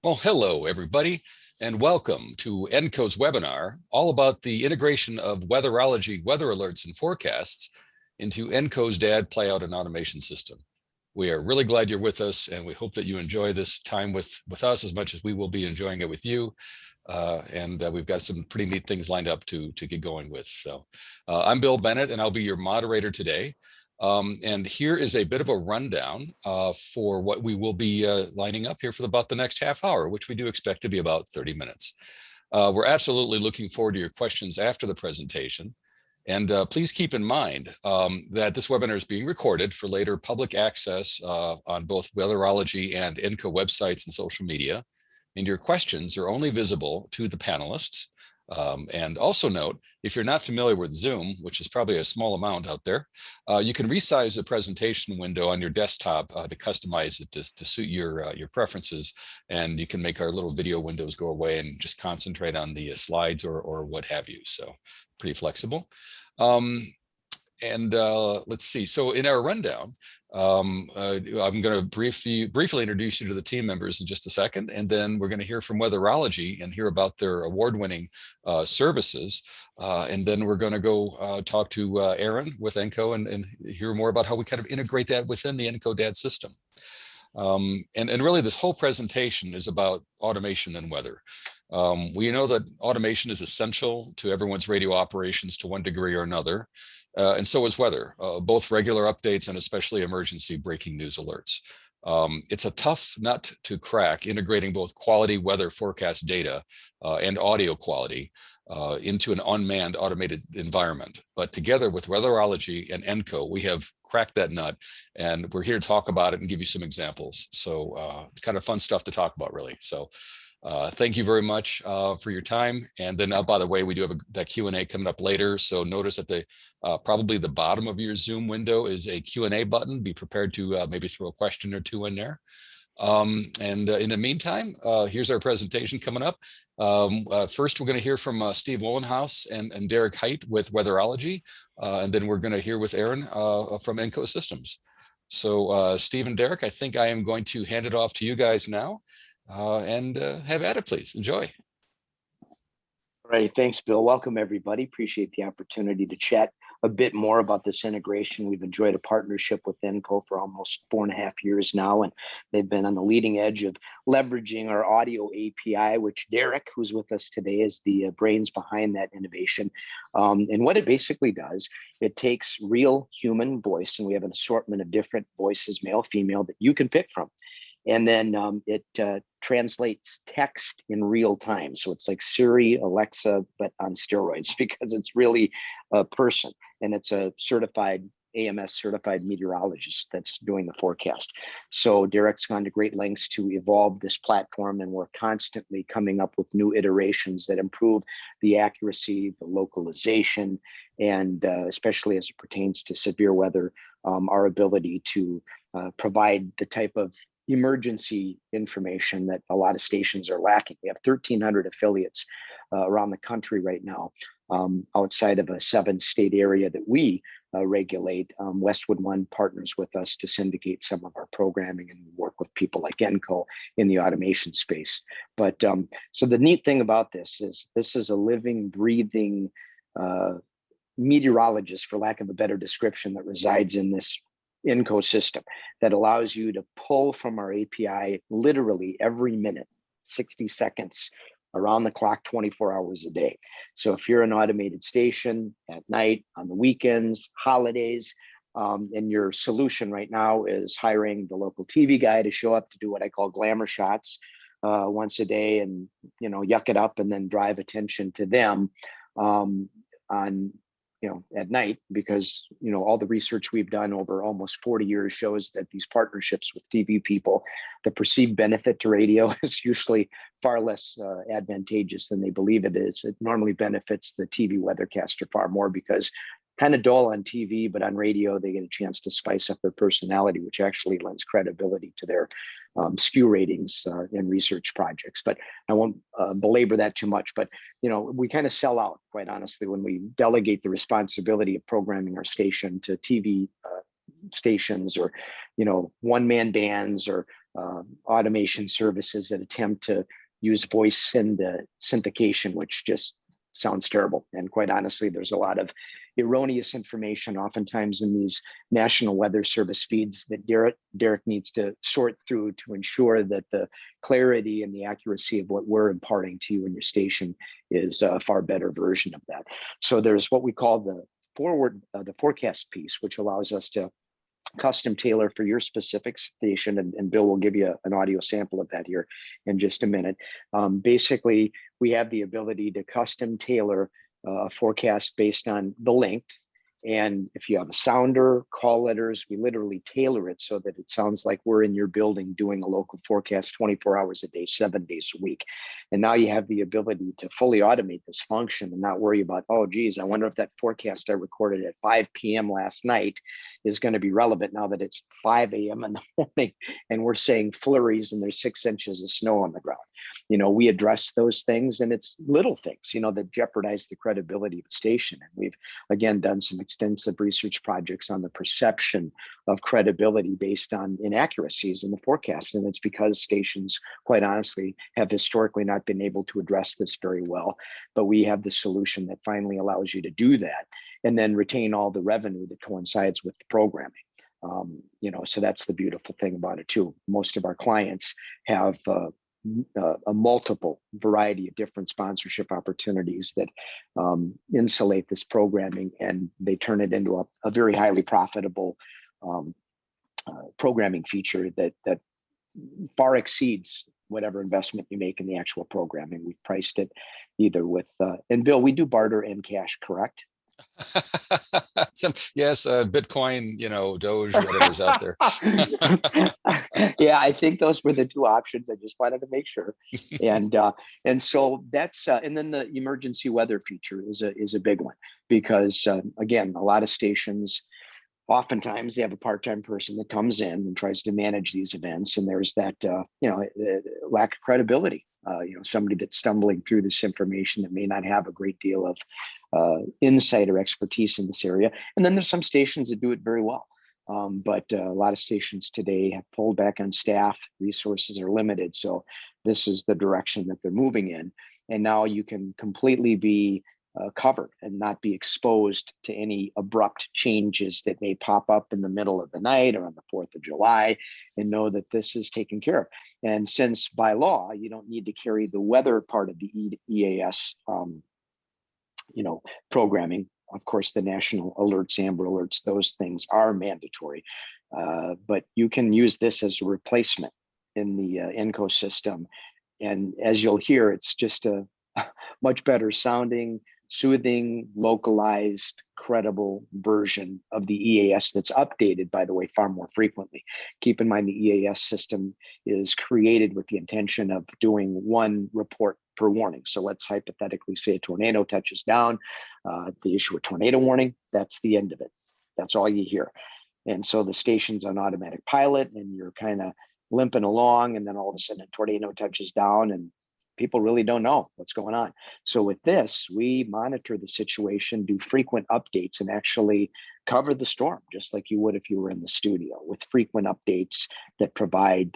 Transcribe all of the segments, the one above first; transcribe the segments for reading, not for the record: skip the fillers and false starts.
Well, hello, everybody, and welcome to ENCO's webinar, all about the integration of weatherology weather alerts and forecasts into ENCO's DAD playout and automation system. We are really glad you're with us, and we hope that you enjoy this time with us as much as we will be enjoying it with you. We've got some pretty neat things lined up to get going with. So I'm Bill Bennett, and I'll be your moderator today. And here is a bit of a rundown for what we will be lining up here for about the next half hour, which we do expect to be about 30 minutes. We're absolutely looking forward to your questions after the presentation. And please keep in mind that this webinar is being recorded for later public access on both Weatherology and ENCO websites and social media. And your questions are only visible to the panelists. And also note, if you're not familiar with Zoom, which is probably a small amount out there, you can resize the presentation window on your desktop to customize it to suit your preferences. And you can make our little video windows go away and just concentrate on the slides or what have you. So pretty flexible. Let's see. So in our rundown, I'm going to briefly introduce you to the team members in just a second, and then we're going to hear from Weatherology and hear about their award-winning services. And then we're going to go talk to Aaron with ENCO and hear more about how we kind of integrate that within the ENCO DAD system. And really, this whole presentation is about automation and weather. We know that automation is essential to everyone's radio operations to one degree or another. And so is weather, both regular updates and especially emergency breaking news alerts. It's a tough nut to crack, integrating both quality weather forecast data and audio quality into an unmanned automated environment. But together with Weatherology and ENCO, we have cracked that nut, and we're here to talk about it and give you some examples. So it's kind of fun stuff to talk about, really. So thank you very much for your time. And then, by the way, we do have that Q&A coming up later. So notice at the probably the bottom of your Zoom window is a Q&A button. Be prepared to maybe throw a question or two in there. In the meantime, here's our presentation coming up. First, we're going to hear from Steve Wollenhaus and Derek Height with Weatherology. And then we're going to hear with Aaron from ENCO Systems. So Steve and Derek, I think I am going to hand it off to you guys now. Have at it, please. Enjoy. All right, thanks, Bill. Welcome, everybody. Appreciate the opportunity to chat a bit more about this integration. We've enjoyed a partnership with ENCO for almost 4.5 years now, and they've been on the leading edge of leveraging our audio API, which Derek, who's with us today, is the brains behind that innovation. And what it basically does, it takes real human voice, and we have an assortment of different voices, male, female, that you can pick from. And then it translates text in real time. So it's like Siri, Alexa, but on steroids, because it's really a person, and it's a certified AMS certified meteorologist that's doing the forecast. So Derek's gone to great lengths to evolve this platform, and we're constantly coming up with new iterations that improve the accuracy, the localization, and especially as it pertains to severe weather, our ability to provide the type of emergency information that a lot of stations are lacking. We have 1,300 affiliates around the country right now, outside of a 7-state area that we regulate. Westwood One partners with us to syndicate some of our programming and work with people like ENCO in the automation space. But so the neat thing about this is a living, breathing meteorologist, for lack of a better description, that resides in this ENCO system that allows you to pull from our API literally every minute, 60 seconds, around the clock, 24 hours a day. So if you're an automated station at night, on the weekends, holidays, and your solution right now is hiring the local TV guy to show up to do what I call glamour shots once a day, and yuck it up and then drive attention to them on at night, because all the research we've done over almost 40 years shows that these partnerships with TV people, the perceived benefit to radio is usually far less advantageous than they believe it is. It normally benefits the TV weathercaster far more, because kind of dull on TV, but on radio, they get a chance to spice up their personality, which actually lends credibility to their SKU ratings in research projects. But I won't belabor that too much. But, we kind of sell out, quite honestly, when we delegate the responsibility of programming our station to TV stations, or one-man bands, or automation services that attempt to use voice syndication, which just sounds terrible. And quite honestly, there's a lot of erroneous information oftentimes in these National Weather Service feeds that Derek needs to sort through to ensure that the clarity and the accuracy of what we're imparting to you in your station is a far better version of that. So there's what we call the forecast piece, which allows us to custom tailor for your specific station. And Bill will give you an audio sample of that here in just a minute. Basically, we have the ability to custom tailor a forecast based on the length. And if you have a sounder, call letters, we literally tailor it so that it sounds like we're in your building doing a local forecast 24 hours a day, 7 days a week. And now you have the ability to fully automate this function and not worry about, oh, geez, I wonder if that forecast I recorded at 5 p.m. last night is going to be relevant now that it's 5 a.m. in the morning and we're saying flurries and there's 6 inches of snow on the ground. You know, we address those things, and it's little things, you know, that jeopardize the credibility of the station. And we've, again, done some extensive research projects on the perception of credibility based on inaccuracies in the forecast. And it's because stations, quite honestly, have historically not been able to address this very well. But we have the solution that finally allows you to do that and then retain all the revenue that coincides with the programming. You know, so that's the beautiful thing about it too. Most of our clients have a multiple variety of different sponsorship opportunities that insulate this programming, and they turn it into a very highly profitable programming feature that far exceeds whatever investment you make in the actual programming. We've priced it either with, and Bill, we do barter and cash, correct? Yes, Bitcoin, you know, Doge, whatever's out there. Yeah, I think those were the two options. I just wanted to make sure. And so that's and then the emergency weather feature is a big one because again, a lot of stations, oftentimes they have a part-time person that comes in and tries to manage these events, and there's that lack of credibility. Somebody that's stumbling through this information that may not have a great deal of insight or expertise in this area. And then there's some stations that do it very well. But a lot of stations today have pulled back on staff, resources are limited. So this is the direction that they're moving in. And now you can completely be covered and not be exposed to any abrupt changes that may pop up in the middle of the night or on the 4th of July, and know that this is taken care of. And since by law, you don't need to carry the weather part of the EAS programming. Of course, the national alerts, Amber alerts, those things are mandatory, but you can use this as a replacement in the ENCO system. And as you'll hear, it's just a much better sounding, soothing, localized, credible version of the EAS that's updated, by the way, far more frequently. Keep in mind the EAS system is created with the intention of doing one report per warning. So let's hypothetically say a tornado touches down, they issue a tornado warning, that's the end of it. That's all you hear. And so the station's on automatic pilot and you're kind of limping along, and then all of a sudden a tornado touches down and people really don't know what's going on. So with this, we monitor the situation, do frequent updates, and actually cover the storm, just like you would if you were in the studio, with frequent updates that provide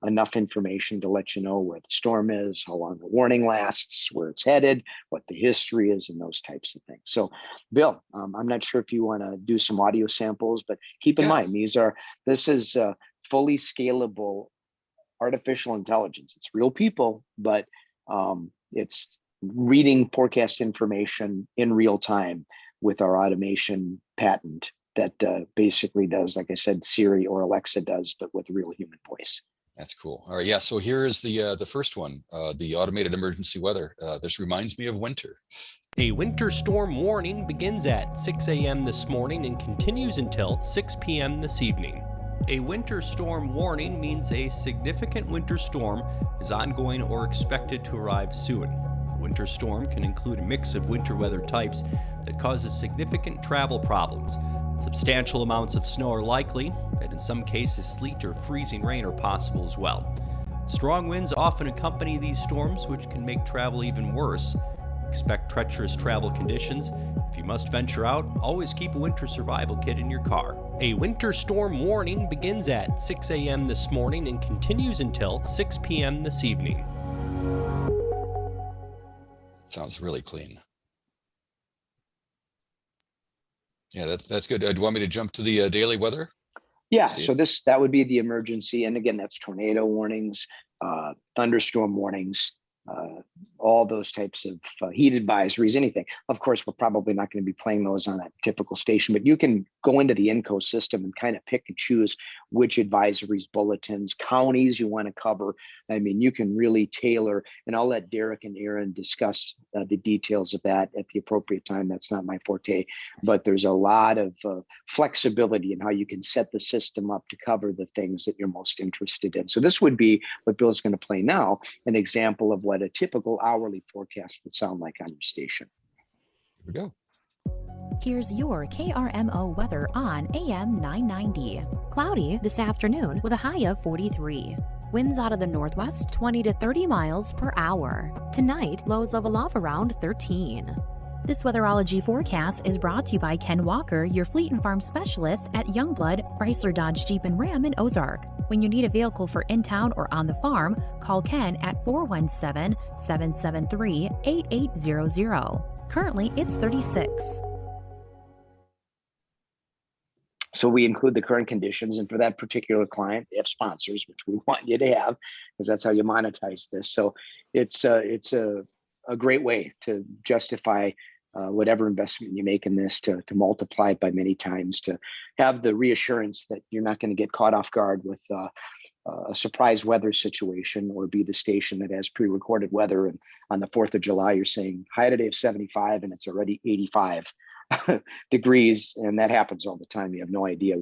enough information to let you know where the storm is, how long the warning lasts, where it's headed, what the history is, and those types of things. So Bill, I'm not sure if you want to do some audio samples, but keep in mind, this is fully scalable artificial intelligence. It's real people, but it's reading forecast information in real time with our automation patent that basically does, like I said, Siri or Alexa does, but with real human voice. That's cool. All right. Yeah. So here is the first one, the automated emergency weather. This reminds me of winter. A winter storm warning begins at 6 a.m. this morning and continues until 6 p.m. this evening. A winter storm warning means a significant winter storm is ongoing or expected to arrive soon. A winter storm can include a mix of winter weather types that causes significant travel problems. Substantial amounts of snow are likely, and in some cases sleet or freezing rain are possible as well. Strong winds often accompany these storms, which can make travel even worse. Expect treacherous travel conditions. If you must venture out, always keep a winter survival kit in your car. A winter storm warning begins at 6 a.m. this morning and continues until 6 p.m. this evening. Sounds really clean. Yeah, that's good. Do you want me to jump to the daily weather? Yeah, Steve? so that would be the emergency. And again, that's tornado warnings, thunderstorm warnings, all those types of heat advisories, anything. Of course, we're probably not going to be playing those on a typical station, but you can go into the ENCO system and kind of pick and choose which advisories, bulletins, counties you want to cover. I mean, you can really tailor, and I'll let Derek and Aaron discuss the details of that at the appropriate time. That's not my forte, but there's a lot of flexibility in how you can set the system up to cover the things that you're most interested in. So this would be what Bill's going to play now, an example of what a typical hourly forecast would sound like on your station. Here we go. Here's your KRMO weather on AM 990. Cloudy this afternoon with a high of 43. Winds out of the northwest 20 to 30 miles per hour. Tonight, lows level off around 13. This Weatherology forecast is brought to you by Ken Walker, your fleet and farm specialist at Youngblood, Chrysler Dodge Jeep and Ram in Ozark. When you need a vehicle for in town or on the farm, call Ken at 417-773-8800. Currently, it's 36. So we include the current conditions, and for that particular client, they have sponsors, which we want you to have, because that's how you monetize this. So it's a great way to justify whatever investment you make in this, to multiply it by many times, to have the reassurance that you're not going to get caught off guard with a surprise weather situation, or be the station that has pre-recorded weather. And on the 4th of July, you're saying high today of 75 and it's already 85 degrees. And that happens all the time. You have no idea.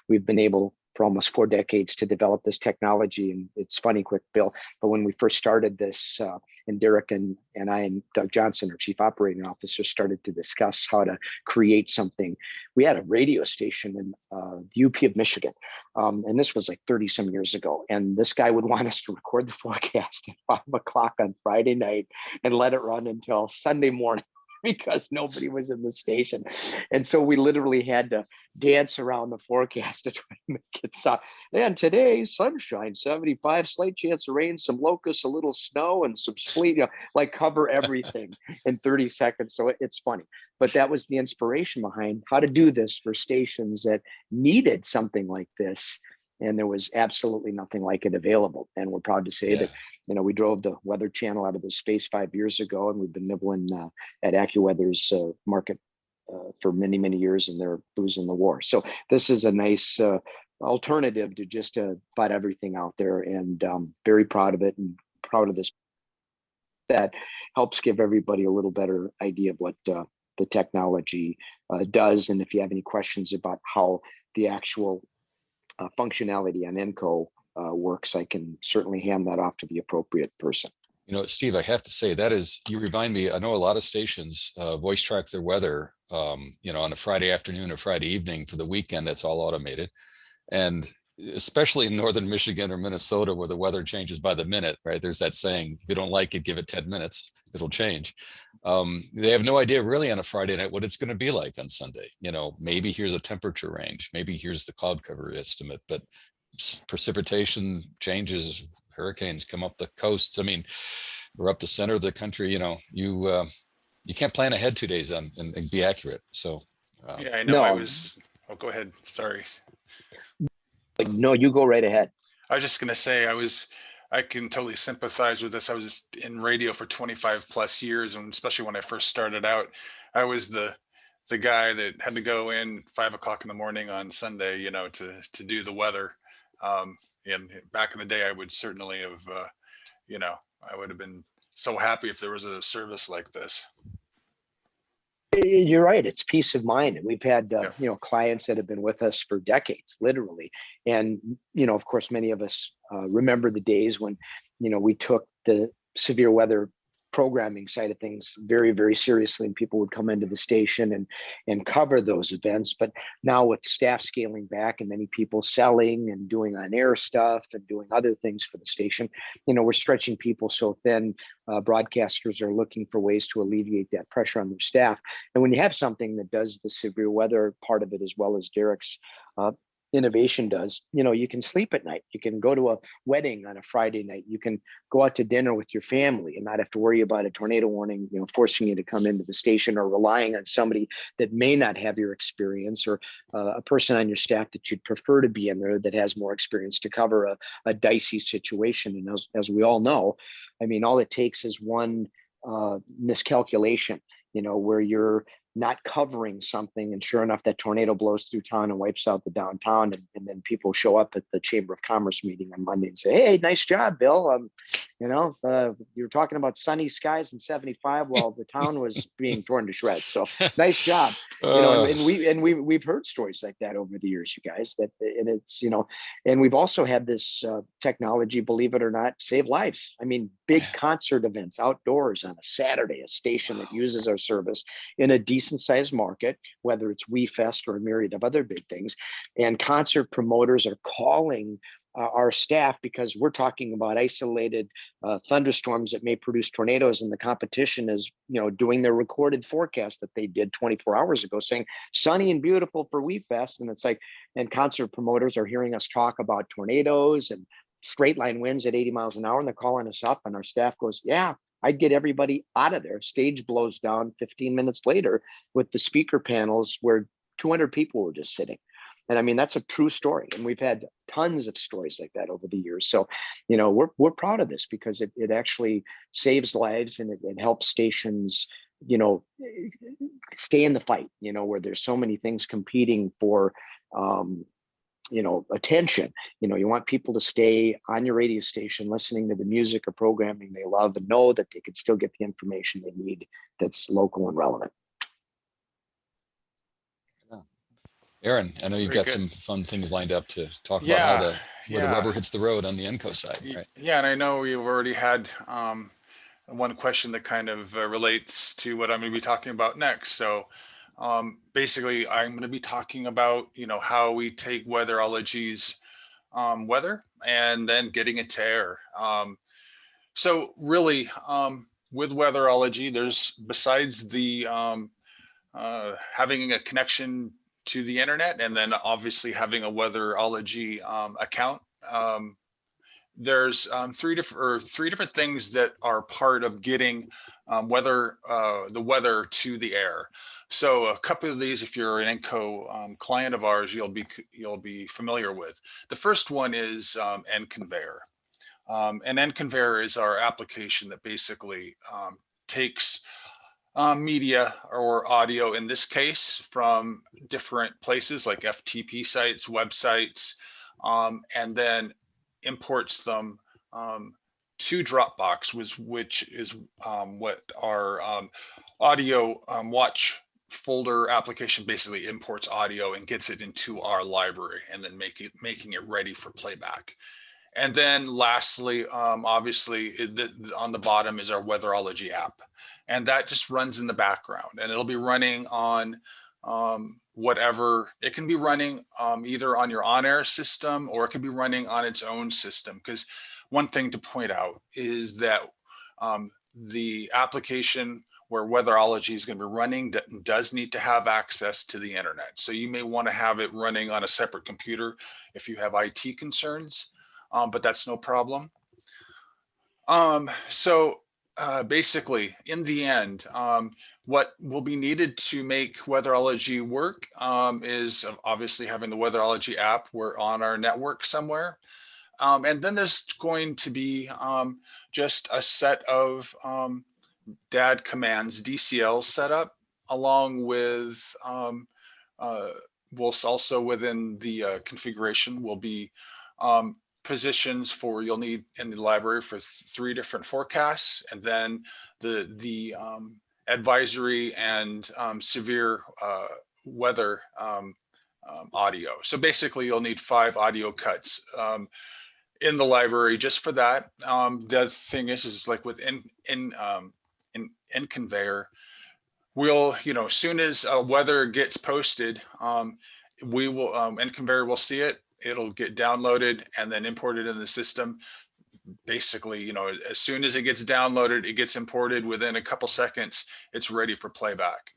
We've been able for almost 4 decades to develop this technology. And it's funny, quick, Bill, but when we first started this, and Derek and I and Doug Johnson, our chief operating officer, started to discuss how to create something. We had a radio station in the UP of Michigan. And this was like 30 some years ago. And this guy would want us to record the forecast at 5 o'clock on Friday night and let it run until Sunday morning, because nobody was in the station. And so we literally had to dance around the forecast to try to make it sound. And today, sunshine, 75, slight chance of rain, some locusts, a little snow, and some sleet, like cover everything in 30 seconds. So it's funny. But that was the inspiration behind how to do this for stations that needed something like this. And there was absolutely nothing like it available. And we're proud to say that, we drove the Weather Channel out of the space 5 years ago, and we've been nibbling at AccuWeather's market for many, many years, and they're losing the war. So this is a nice alternative to just about everything out there, and very proud of it, and proud of this. That helps give everybody a little better idea of what the technology does. And if you have any questions about how the actual functionality on ENCO works, I can certainly hand that off to the appropriate person. Steve, I have to say you remind me, I know a lot of stations voice track their weather, on a Friday afternoon or Friday evening for the weekend. That's all automated. And especially in northern Michigan or Minnesota, where the weather changes by the minute, right? There's that saying, if you don't like it, give it 10 minutes, it'll change. They have no idea really on a Friday night what it's going to be like on Sunday. Maybe here's a temperature range, maybe here's the cloud cover estimate, but precipitation changes, hurricanes come up the coasts. I mean, we're up the center of the country. You can't plan ahead 2 days and be accurate. So yeah, I know. No. Oh, go ahead. Sorry. No, you go right ahead. I was just going to say, I can totally sympathize with this. I was in radio for 25 plus years. And especially when I first started out, I was the guy that had to go in 5 o'clock in the morning on Sunday, to do the weather. And back in the day, I would certainly have, I would have been so happy if there was a service like this. You're right. It's peace of mind. And we've had, clients that have been with us for decades, literally. And, of course, many of us remember the days when, we took the severe weather programming side of things very, very seriously, and people would come into the station and cover those events. But now with staff scaling back and many people selling and doing on-air stuff and doing other things for the station, we're stretching people so thin. Broadcasters are looking for ways to alleviate that pressure on their staff. And when you have something that does the severe weather part of it, as well as Derek's innovation does, you can sleep at night. You can go to a wedding on a Friday night. You can go out to dinner with your family and not have to worry about a tornado warning, forcing you to come into the station, or relying on somebody that may not have your experience, or a person on your staff that you'd prefer to be in there that has more experience to cover a dicey situation. And as we all know, all it takes is one miscalculation, where you're not covering something, and sure enough, that tornado blows through town and wipes out the downtown, and then people show up at the Chamber of Commerce meeting on Monday and say, "Hey, nice job, Bill. You're talking about sunny skies in 75 while the town was being torn to shreds. So nice job." We've heard stories like that over the years, you guys. And we've also had this technology, believe it or not, save lives. Big concert events outdoors on a Saturday, a station that uses our service in a decent sized market, whether it's WeFest or a myriad of other big things. And concert promoters are calling our staff because we're talking about isolated thunderstorms that may produce tornadoes, and the competition is doing their recorded forecast that they did 24 hours ago, saying sunny and beautiful for WeFest. And it's like, and concert promoters are hearing us talk about tornadoes and straight line winds at 80 miles an hour, and they're calling us up, and our staff goes, "Yeah, I'd get everybody out of there." Stage blows down 15 minutes later with the speaker panels where 200 people were just sitting. And that's a true story. And we've had tons of stories like that over the years. So, we're proud of this because it actually saves lives, and it helps stations, stay in the fight, where there's so many things competing for, attention. You want people to stay on your radio station listening to the music or programming they love, and know that they can still get the information they need that's local and relevant. Aaron, I know you've got some fun things lined up to talk about how where the rubber hits the road on the ENCO side, right? Yeah, and I know we've already had one question that kind of relates to what I'm going to be talking about next. So basically, I'm going to be talking about how we take Weatherology's weather and then getting it to air. So really, with Weatherology, there's, besides the having a connection to the internet, and then obviously having a Weatherology account, there's three different things that are part of getting the weather to the air. So a couple of these, if you're an ENCO client of ours, you'll be familiar with. The first one is ENConveyor. And ENConveyor is our application that basically takes media or audio, in this case, from different places like FTP sites, websites, and then imports them to Dropbox, which is what our audio watch folder application basically imports audio and gets it into our library, and then making it ready for playback. And then lastly, obviously, on the bottom is our Weatherology app. And that just runs in the background, and it'll be running on whatever. It can be running either on your on-air system, or it could be running on its own system. Because one thing to point out is that the application where Weatherology is going to be running does need to have access to the internet. So you may want to have it running on a separate computer if you have IT concerns, but that's no problem. Basically, in the end, what will be needed to make Weatherology work is obviously having the Weatherology app. We're on our network somewhere. And then there's going to be just a set of DAD commands, DCLs set up, along with, we'll also within the configuration will be positions for, you'll need in the library for 3 different forecasts, and then the advisory and severe weather audio. So basically you'll need 5 audio cuts in the library just for that. The other thing is like with in conveyor. We'll, as soon as weather gets posted, we will, end conveyor will see it. It'll get downloaded and then imported in the system. Basically, as soon as it gets downloaded, it gets imported. Within a couple seconds, it's ready for playback.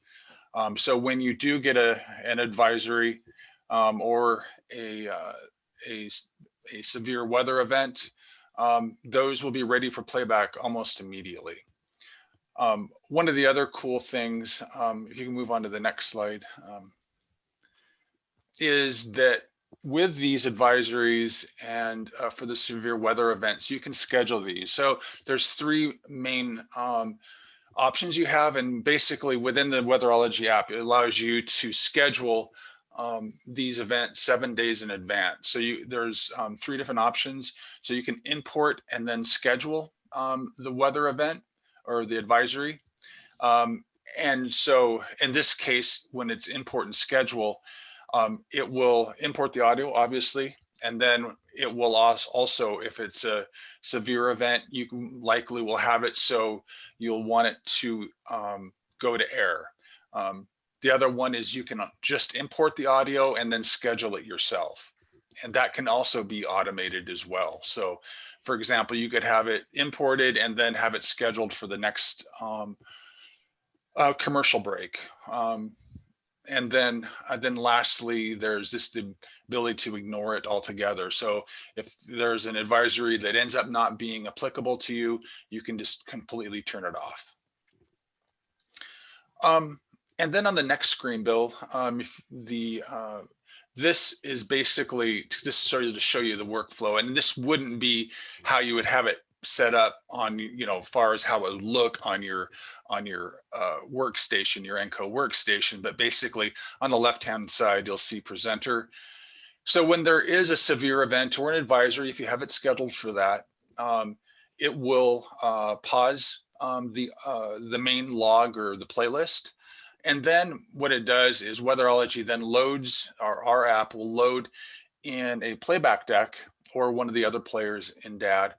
So when you do get an advisory or a severe weather event, those will be ready for playback almost immediately. One of the other cool things, if you can move on to the next slide, is that with these advisories and for the severe weather events, you can schedule these. So there's three main options you have, and basically within the Weatherology app, it allows you to schedule these events 7 days in advance. So there's three different options. So you can import and then schedule the weather event or the advisory. And so in this case, when it's import and schedule, it will import the audio, obviously, and then it will also, if it's a severe event, you likely will have it, so you'll want it to go to air. The other one is you can just import the audio and then schedule it yourself. And that can also be automated as well. So for example, you could have it imported and then have it scheduled for the next commercial break. And then lastly, there's the ability to ignore it altogether. So if there's an advisory that ends up not being applicable to you, you can just completely turn it off. And then on the next screen, Bill, this is basically just sort of to show you the workflow. And this wouldn't be how you would have it set up on, far as how it would look on your workstation, your ENCO workstation. But basically on the left-hand side, you'll see presenter. So when there is a severe event or an advisory, if you have it scheduled for that, it will pause the main log or the playlist. And then what it does is Weatherology then loads, our app will load in a playback deck or one of the other players in DAD,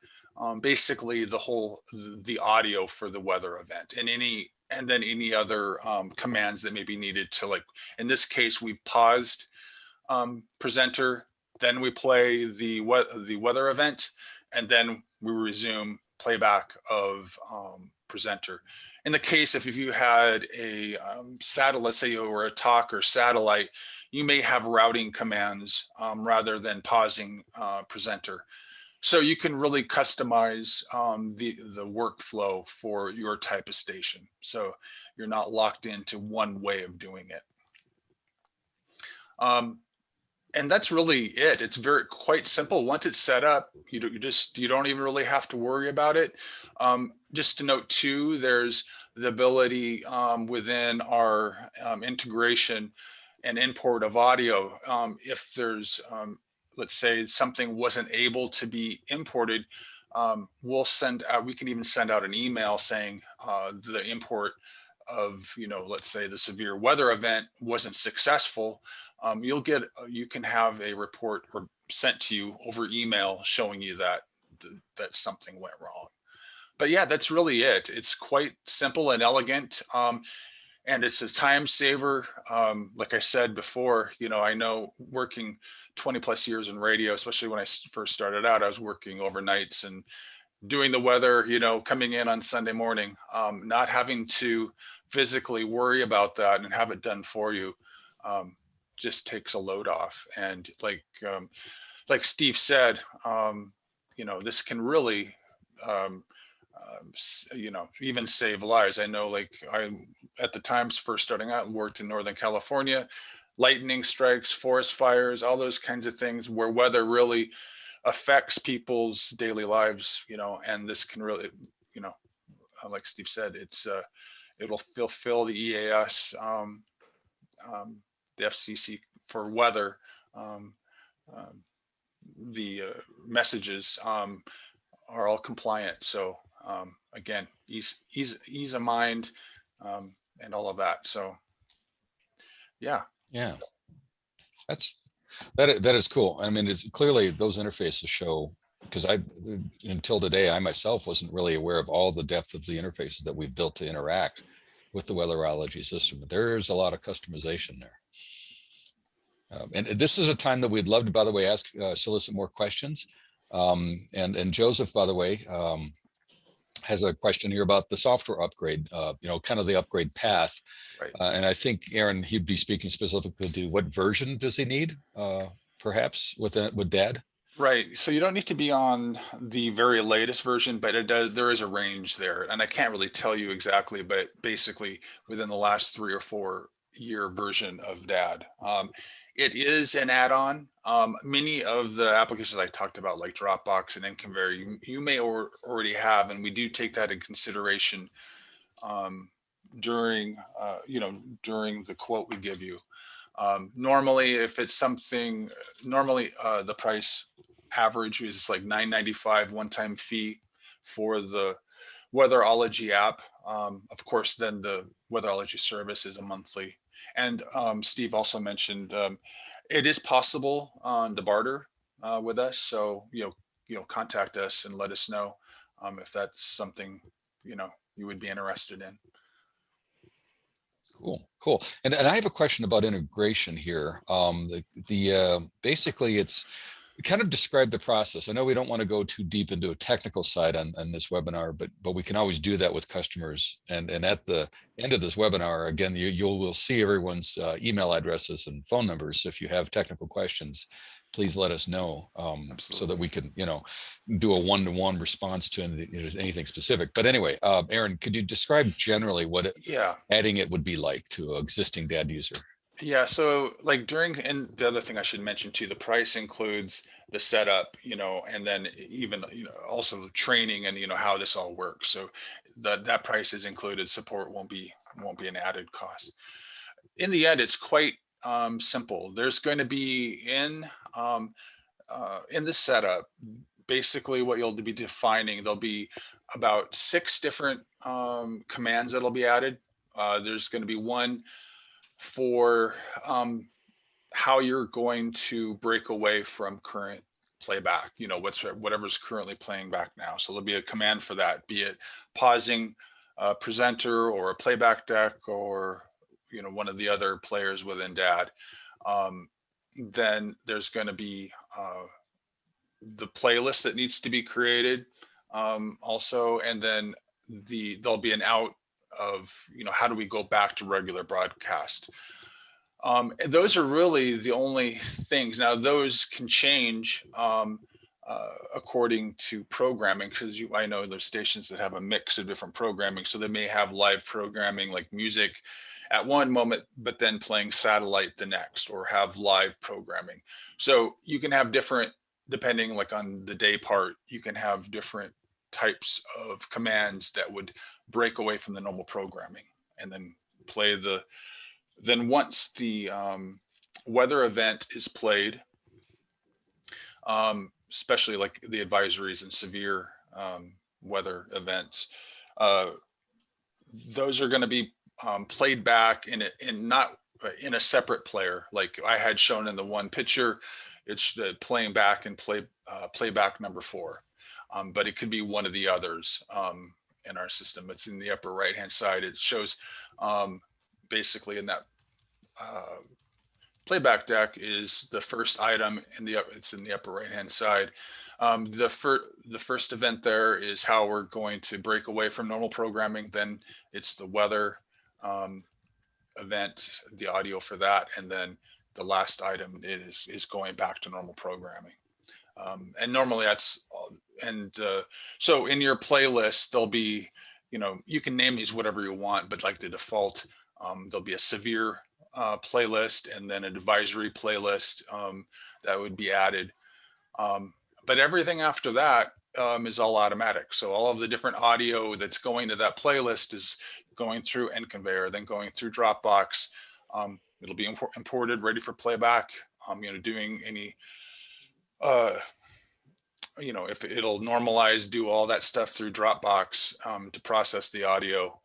basically the audio for the weather event and then any other commands that may be needed to, like, in this case, we've paused presenter, then we play the weather event, and then we resume playback of presenter. In the case if you had a satellite, let's say you were a talk or satellite, you may have routing commands rather than pausing presenter. So you can really customize the workflow for your type of station. So you're not locked into one way of doing it. And that's really it. It's quite simple. Once it's set up, you don't even really have to worry about it. Just to note too, there's the ability within our integration and import of audio. If there's, let's say something wasn't able to be imported, we can even send out an email saying the import of, let's say the severe weather event wasn't successful. You can have a report or sent to you over email showing you that something went wrong. But yeah, that's really it. It's quite simple and elegant. And it's a time saver. Like I said before, I know working 20 plus years in radio, especially when I first started out, I was working overnights and doing the weather, coming in on Sunday morning, not having to physically worry about that and have it done for you, just takes a load off. And like Steve said, this can really, even save lives. I know, at the times first starting out, worked in Northern California, lightning strikes, forest fires, all those kinds of things where weather really affects people's daily lives, and this can really, like Steve said, it'll fulfill the EAS, the FCC for weather, the messages are all compliant. So again, ease of mind, and all of that. So yeah. That is cool. I mean, it's clearly those interfaces show because until today, I myself wasn't really aware of all the depth of the interfaces that we've built to interact with the weatherology system. There's a lot of customization there. And this is a time that we'd love to, by the way, solicit more questions. And Joseph, by the way, has a question here about the software upgrade, kind of the upgrade path. Right. And I think, Aaron, he'd be speaking specifically to what version does he need, perhaps, with DAD? Right. So you don't need to be on the very latest version, but there is a range there. And I can't really tell you exactly, but basically within the last 3 or 4 year version of DAD. It is an add-on. Many of the applications I talked about, like Dropbox and ENCO, you may already have, and we do take that in consideration during the quote we give you. Normally, if it's something, the price average is like $9.95 one-time fee for the Weatherology app. Of course, then the Weatherology service is a monthly. And Steve also mentioned it is possible to barter with us. So contact us and let us know if that's something you would be interested in. Cool. And I have a question about integration here. Basically, it's kind of describe the process. I know we don't want to go too deep into a technical side on this webinar, but we can always do that with customers. And at the end of this webinar, again, you'll see everyone's email addresses and phone numbers. So if you have technical questions, please let us know so that we can, do a one-to-one response to anything specific. But anyway, Aaron, could you describe generally what adding it would be like to an existing DAD user? Yeah, so like and the other thing I should mention too, the price includes the setup, and then even, also training and, how this all works. So that price is included. Support won't be an added cost. In the end, it's quite simple. There's going to be in the setup, basically what you'll be defining, there'll be about 6 different commands that'll be added. There's going to be one for how you're going to break away from current playback, whatever's currently playing back now. So there'll be a command for that, be it pausing a presenter or a playback deck or one of the other players within DAD. Then there's going to be the playlist that needs to be created also, and then there'll be an out of how do we go back to regular broadcast. Those are really the only things. Now those can change according to programming, because I know there's stations that have a mix of different programming, so they may have live programming like music at one moment, but then playing satellite the next, or have live programming. So you can have different, depending like on the day part, you can have different types of commands that would break away from the normal programming and then play then once the weather event is played, especially like the advisories and severe weather events, those are going to be played back not in a separate player. Like I had shown in the one picture, it's playing back and playback number 4. But it could be one of the others in our system. It's in the upper right-hand side. It shows basically in that playback deck is the first item it's in the upper right-hand side. The first event there is how we're going to break away from normal programming. Then it's the weather event, the audio for that, and then the last item is going back to normal programming. And normally that's, so in your playlist, there'll be, you can name these whatever you want, but like the default, there'll be a severe playlist and then an advisory playlist that would be added. But everything after that is all automatic. So all of the different audio that's going to that playlist is going through ENCO, then going through Dropbox. It'll be imported, ready for playback. Doing any if it'll normalize, do all that stuff through Dropbox to process the audio.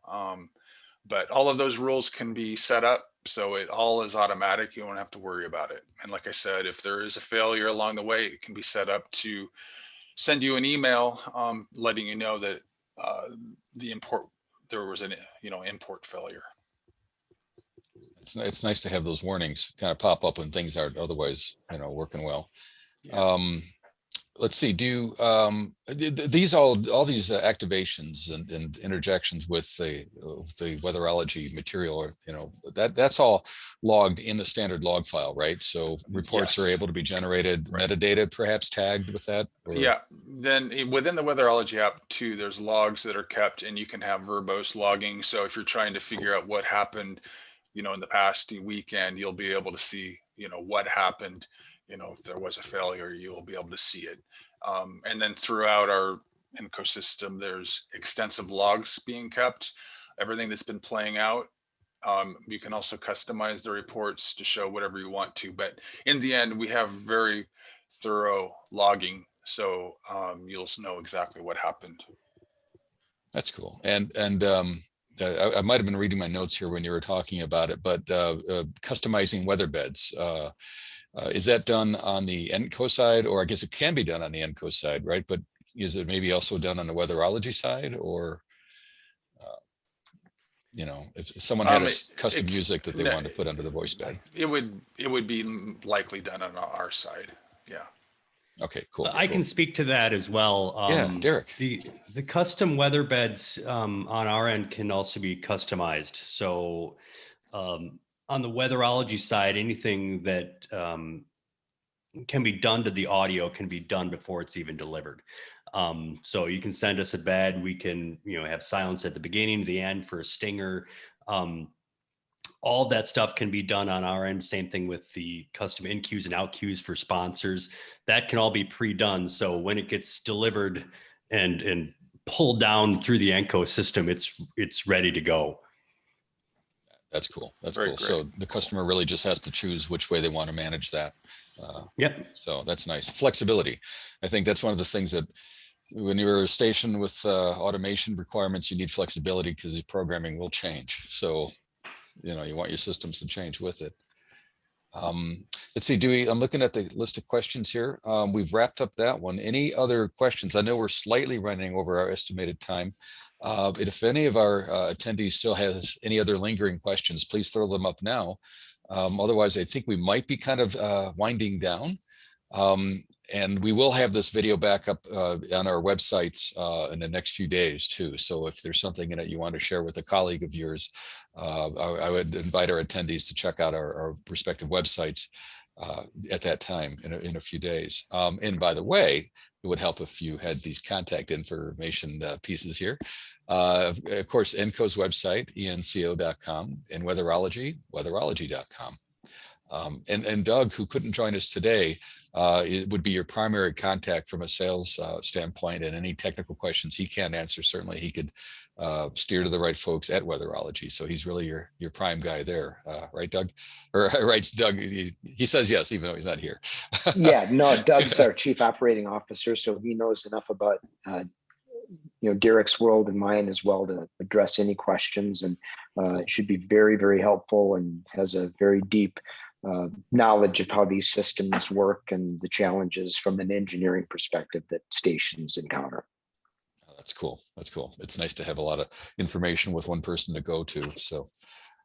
But all of those rules can be set up so it all is automatic. You won't have to worry about it. And like I said, if there is a failure along the way, it can be set up to send you an email letting you know that there was an import failure. It's nice to have those warnings kind of pop up when things aren't otherwise, working well. Yeah. Let's see, these all these activations and interjections with the weatherology material, that's all logged in the standard log file, right? So reports are Yes. able to be generated, Right. metadata perhaps tagged with that? Or... Yeah, then within the Weatherology app too, there's logs that are kept, and you can have verbose logging. So if you're trying to figure out what happened, in the past weekend, you'll be able to see, what happened. If there was a failure, you'll be able to see it. And then throughout our ENCO system, there's extensive logs being kept, everything that's been playing out. You can also customize the reports to show whatever you want to, but in the end, we have very thorough logging, so you'll know exactly what happened. That's cool. And I might have been reading my notes here when you were talking about it, but customizing weather beds, is that done on the ENCO side, or I guess it can be done on the ENCO side, right? But is it maybe also done on the weatherology side, or if someone had a custom music that they wanted to put under the voice bed? It would be likely done on our side. Yeah. Okay, cool. I can speak to that as well. Yeah, Derek. The custom weather beds on our end can also be customized. So on the weatherology side, anything that can be done to the audio can be done before it's even delivered. So you can send us a bed. We can, have silence at the beginning, the end for a stinger. All that stuff can be done on our end. Same thing with the custom in cues and out cues for sponsors. That can all be pre-done. So when it gets delivered and pulled down through the ENCO system, it's ready to go. That's cool. That's Very cool. great. So the customer really just has to choose which way they want to manage that. Yep. So that's nice. Flexibility. I think that's one of the things that when you're a station with automation requirements, you need flexibility because the programming will change. So, you want your systems to change with it. Let's see, Dewey, I'm looking at the list of questions here. We've wrapped up that one. Any other questions? I know we're slightly running over our estimated time. But if any of our attendees still has any other lingering questions, please throw them up now. Otherwise, I think we might be kind of winding down. And we will have this video back up on our websites in the next few days too. So if there's something in it you want to share with a colleague of yours, I would invite our attendees to check out our respective websites at that time in a few days. And by the way, it would help if you had these contact information pieces here. Of course, ENCO's website, enco.com, and Weatherology, weatherology.com. And Doug, who couldn't join us today, it would be your primary contact from a sales standpoint, and any technical questions he can't answer, certainly he could steer to the right folks at Weatherology. So he's really your prime guy there, right, Doug? Or right, Doug? He says yes, even though he's not here. Yeah, no, Doug's our chief operating officer, so he knows enough about Derek's world and mine as well to address any questions, and it should be very, very helpful, and has a very deep knowledge of how these systems work and the challenges from an engineering perspective that stations encounter. That's cool. That's cool. It's nice to have a lot of information with one person to go to. So,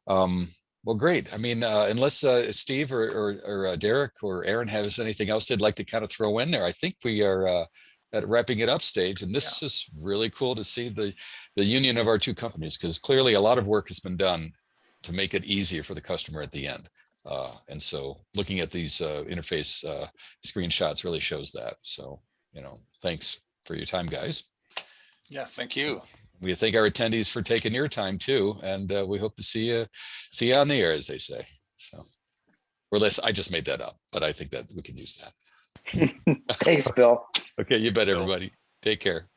well, great. I mean, unless Steve or Derek or Aaron has anything else they'd like to kind of throw in there, I think we are at wrapping it up stage. And this is really cool to see the union of our two companies, because clearly a lot of work has been done to make it easier for the customer at the end. And so looking at these interface screenshots really shows that. So, thanks for your time, guys. Yeah, thank you. We thank our attendees for taking your time too. And we hope to see you on the air, as they say. So, or less, I just made that up, but I think that we can use that. Thanks, Bill. Okay, you bet, everybody. Take care.